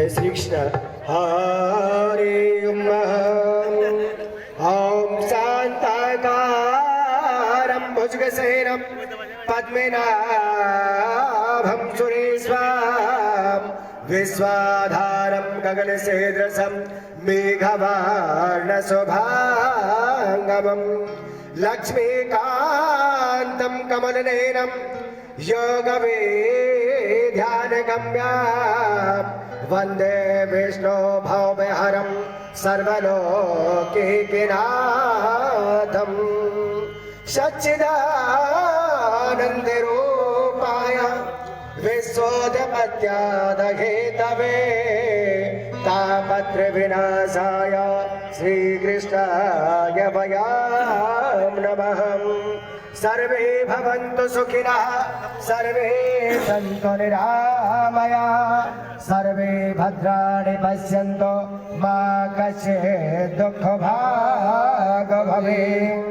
जय श्री कृष्ण। हरे ओम शांताकारं भुजगशयनं पद्मनाभं सुरेश्वरं विश्वाधारं गगनसदृशं मेघवर्णशोभांगमं लक्ष्मीकान्तं कमलनयनं योगवेद्यानगम्यं वन्दे विष्णु भवभयहरं सर्वलोकैकनाथं सच्चिदानन्दरूपाय विश्वोत्पत्त्यादिहेतवे तापत्रविनाशाय श्रीकृष्णाय वयं नमः। सर्वे भवन्तु सुखिनः सर्वे सन्तु निरामयाः सर्वे भद्राणि पश्यन्तु मा कश्चित् दुःखभाग् भवेत्।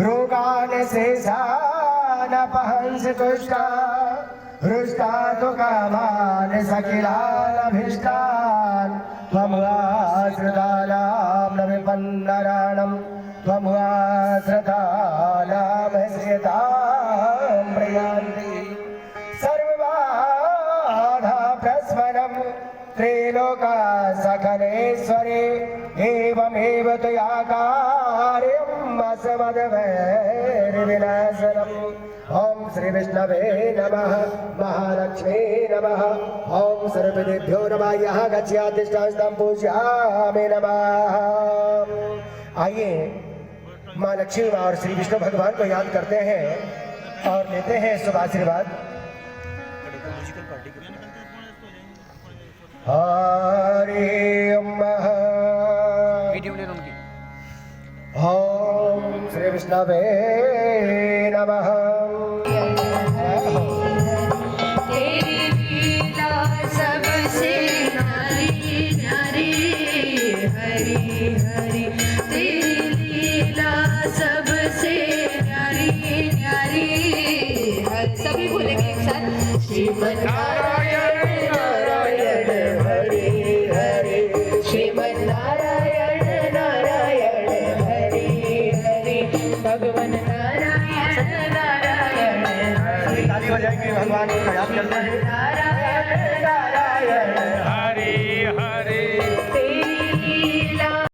रोगान् शेषान् अपहंसि तुष्टान् हृष्टातु कामान् सकिलानभीष्टान् त्वमुआश्रितानां न विपन्नराणं त्वमुआश्रितानां प्रयान्ति सर्वबाधा प्रस्मरं त्रिलोका सकलेश्वरे एवमेव त्वया कार्यम् असमदवैर्विनाशनम्। ओम श्री विष्णवे नमः महालक्ष्मी नमः। ओम सर्वदेभ्यो नमः। यहाँ गच्छातिष्ठास्तं पूजयामि नमः। आइए माँ लक्ष्मी और श्री विष्णु भगवान को याद करते हैं और लेते हैं शुभ आशीर्वाद। हरि ओम श्री विष्णवे नमः। सभी बोलेंगे एक साथ श्रीमन्नारायण नारायण हरि हरि श्रीमन्नारायण नारायण हरि हरि भगवान नारायण नारायण ताली बजाएंगे भगवान को याद करते हैं। नारायण नारायण हरि